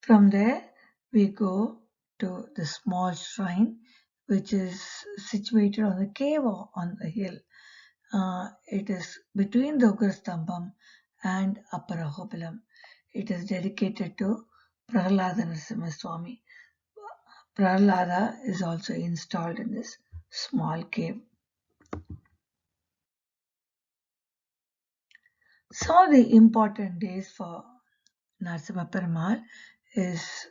From there, we go to the small shrine, which is situated on the cave on the hill. It is between the Ugrastambam and Upper Ahobilam. It is dedicated to Prahlada Narasimha Swami. Prahlada is also installed in this small cave. Some of the important days for Narasimha Perumal is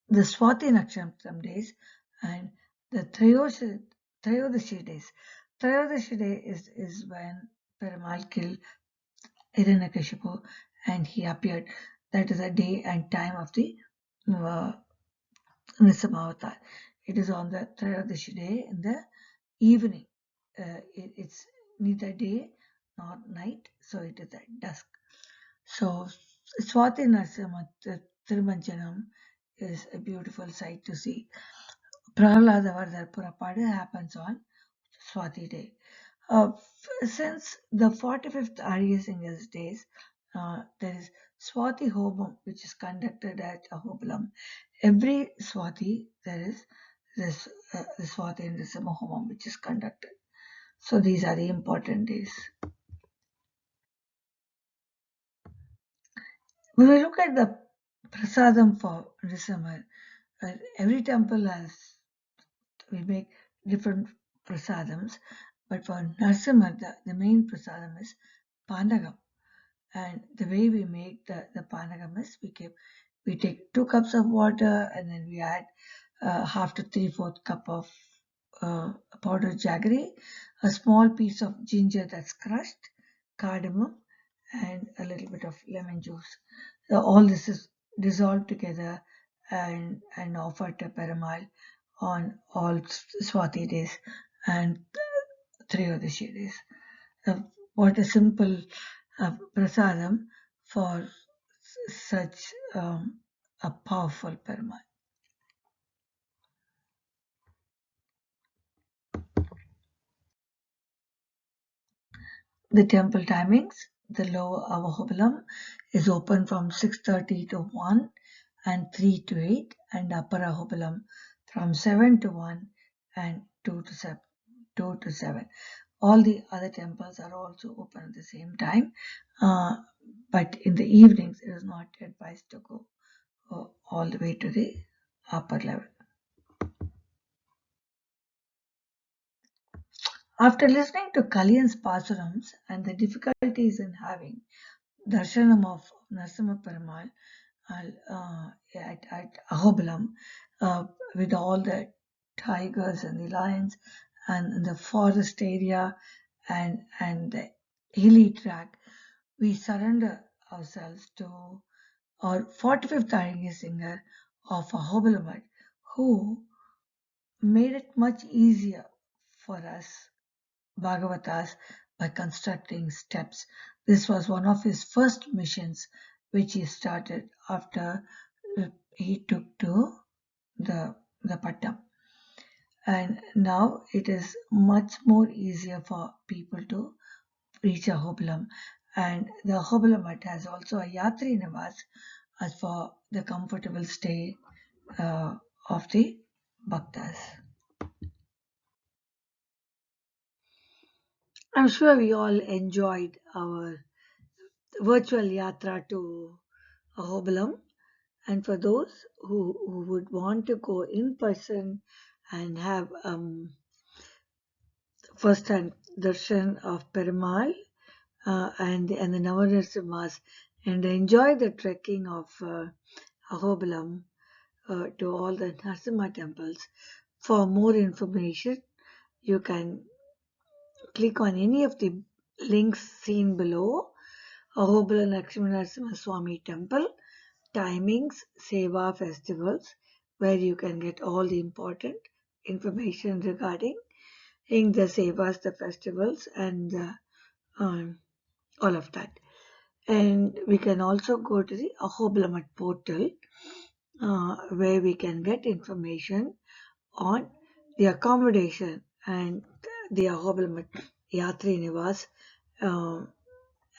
the Swati Nakshatram days and the Trayodashi days. Trayodashi day is when Perumal killed Hiranyakashipu and he appeared. That is the day and time of the Narasimha Avatar. It is on the Trayodashi day in the evening. It's neither day nor night, so it is at dusk. So Swati Narasimha Thirumanjanam is a beautiful sight to see. Prahlada Vardhar Purapadu happens on Swati day. Since the 45th Arya Singer's days, there is Swati Hobam, which is conducted at Ahobilam. Every Swati, there is this Swati and Narasimha Homam, which is conducted. So these are the important days. We will look at the prasadam for Narasimha. Every temple we make different prasadams, but for Narasimha, the main prasadam is Panagam. And the way we make the Panagam is we take 2 cups of water and then we add half to 3/4 cup of powdered jaggery, a small piece of ginger that's crushed, cardamom, and a little bit of lemon juice. So all this is dissolved together and offered to Perumal on all Swati days and Trayodashi days. What a simple prasadam for such a powerful Perumal. The temple timings: the Lower Ahobilam is open from 6:30 to 1 and 3 to 8, and Upper Ahobilam from 7 to 1 and 2 to 7. All the other temples are also open at the same time, but in the evenings it is not advised to go all the way to the upper level. After listening to Kalyan's Pasurams and the difficulties in having darshanam of Narasimha Perumal at Ahobilam, with all the tigers and the lions and the forest area and the hilly track, we surrender ourselves to our 45th Tarigi singer of Ahobilamad, who made it much easier for us Bhagavatas by constructing steps. This was one of his first missions which he started after he took to the Pattam. And now it is much more easier for people to reach Ahobilam. And the Ahobilam Mutt has also a Yatri Nivas as for the comfortable stay of the Bhaktas. I'm sure we all enjoyed our virtual yatra to Ahobilam. And for those who would want to go in person and have first-hand darshan of Perumal and the Navarathimas and enjoy the trekking of Ahobilam to all the Narasimha temples. For more information, you can click on any of the links seen below. Ahobilam Lakshminarasimha Swami Temple, timings, Seva festivals, where you can get all the important information regarding the Sevas, the festivals, and all of that. And we can also go to the Ahobilam portal where we can get information on the accommodation and the Ahobilam Yatri Nivas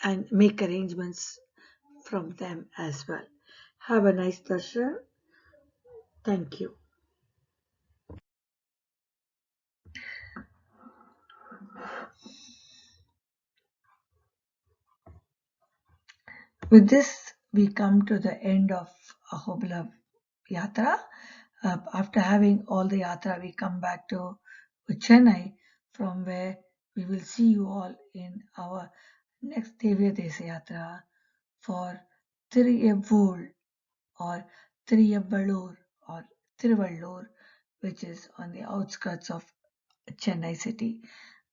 and make arrangements from them as well. Have a nice darshan. Thank you. With this, we come to the end of Ahobilam Yatra. After having all the Yatra, we come back to Chennai, from where we will see you all in our next Devya Desa Yatra for Tiruvallur or Tiruvallur or Tiruvallur, which is on the outskirts of Chennai city.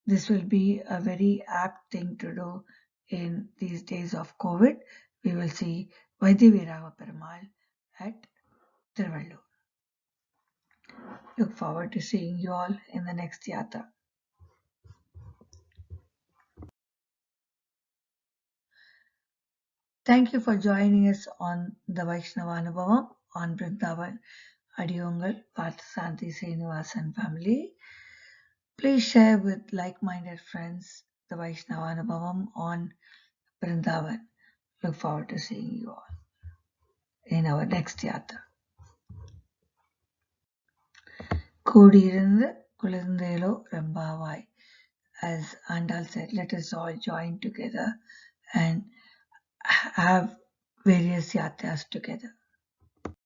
This will be a very apt thing to do in these days of COVID. We will see Vaidyavirava Perumal at Tiruvallur. Look forward to seeing you all in the next yatra. Thank you for joining us on the Vaishnava Anubhavam on Vrindavan Adiyongal Parthasanthi Srinivasan family. Please share with like-minded friends the Vaishnava Anubhavam on Vrindavan. Look forward to seeing you all in our next yatra. கூடியிருந்து குளிர்ந்தேலோ ரெம்பாவாய். As Andal said, let us all join together and have various yatras together.